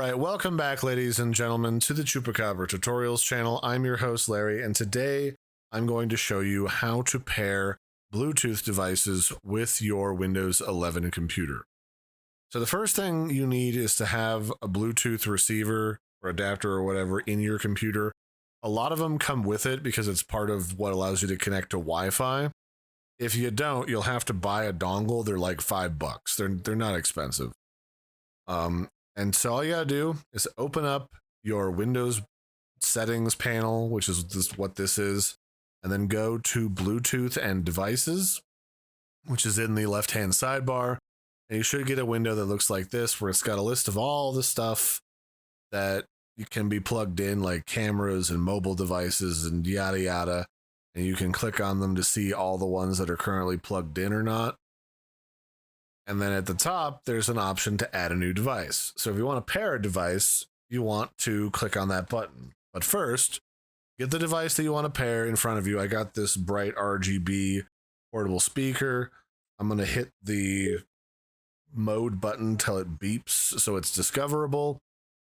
right, welcome back, ladies and gentlemen, to the Chupacabra Tutorials channel. I'm your host, Larry, and today I'm going to show you how to pair Bluetooth devices with your Windows 11 computer. So the first thing you need is to have a Bluetooth receiver or adapter or whatever in your computer. A lot of them come with it because it's part of what allows you to connect to Wi-Fi. If you don't, you'll have to buy a dongle. They're like $5. They're not expensive. And so all you gotta do is open up your Windows settings panel, which is what this is, and then go to Bluetooth and devices, which is in the left-hand sidebar. And you should get a window that looks like this, where it's got a list of all the stuff that you can be plugged in, like cameras and mobile devices and yada yada. And you can click on them to see all the ones that are currently plugged in or not. And then at the top, there's an option to add a new device. So if you want to pair a device, you want to click on that button. But first, get the device that you want to pair in front of you. I got this bright RGB portable speaker. I'm going to hit the mode button till it beeps so it's discoverable.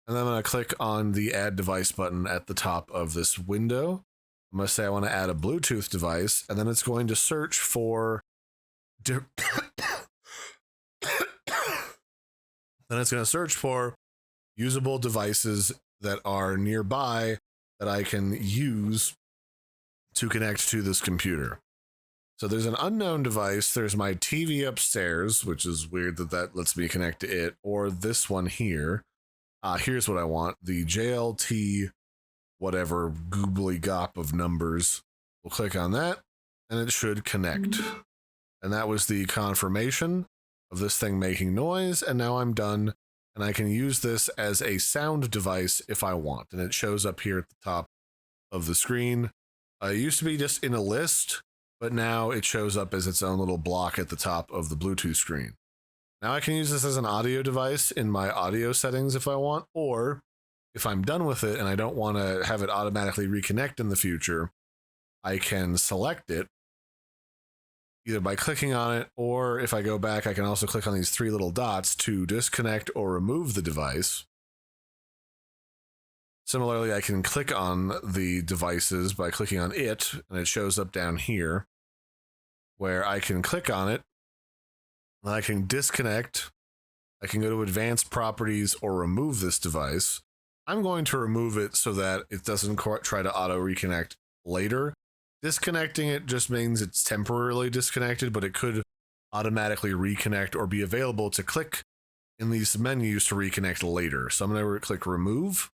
And then I'm going to click on the add device button at the top of this window. I'm going to say I want to add a Bluetooth device, and then it's going to search for then it's going to search for usable devices that are nearby that I can use to connect to this computer. So there's an unknown device. There's my TV upstairs, which is weird that that lets me connect to it, or this one here. Here's what I want. The JLT whatever goobly gop of numbers. We'll click on that, and it should connect. And that was the confirmation of this thing making noise, and now I'm done, and I can use this as a sound device if I want, and it shows up here at the top of the screen. It used to be just in a list, but now it shows up as its own little block at the top of the Bluetooth screen. Now I can use this as an audio device in my audio settings if I want, or if I'm done with it and I don't want to have it automatically reconnect in the future, I can select it either by clicking on it, or if I go back, I can also click on these three little dots to disconnect or remove the device. Similarly, I can click on the devices by clicking on it, and it shows up down here, where I can click on it, and I can disconnect. I can go to advanced properties or remove this device. I'm going to remove it so that it doesn't try to auto reconnect later. Disconnecting it just means it's temporarily disconnected, but it could automatically reconnect or be available to click in these menus to reconnect later. So I'm going to click remove.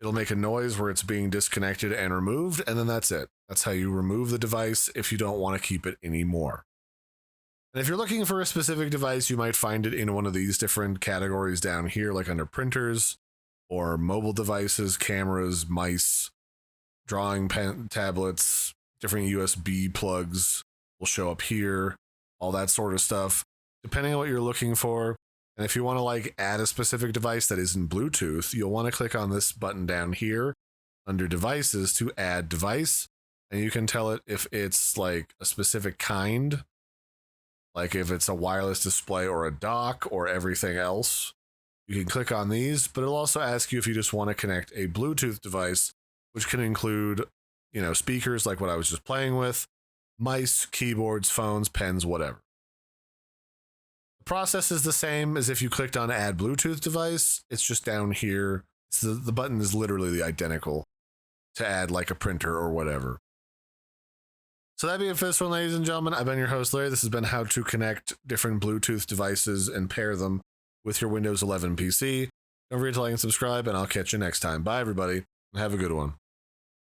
It'll make a noise where it's being disconnected and removed, and then that's it. That's how you remove the device if you don't want to keep it anymore. And if you're looking for a specific device, you might find it in one of these different categories down here, like under printers or mobile devices, cameras, mice, drawing pen tablets, different USB plugs will show up here, all that sort of stuff, depending on what you're looking for. And if you want to like add a specific device that isn't Bluetooth, you'll want to click on this button down here under devices to add device. And you can tell it if it's like a specific kind, like if it's a wireless display or a dock or everything else. You can click on these, but it'll also ask you if you just want to connect a Bluetooth device, which can include, speakers like what I was just playing with, mice, keyboards, phones, pens, whatever. The process is the same as if you clicked on add Bluetooth device. It's just down here. The button is literally identical to add like a printer or whatever. So that'd be it for this one, ladies and gentlemen. I've been your host, Larry. This has been how to connect different Bluetooth devices and pair them with your Windows 11 PC. Don't forget to like and subscribe, and I'll catch you next time. Bye, everybody, and have a good one.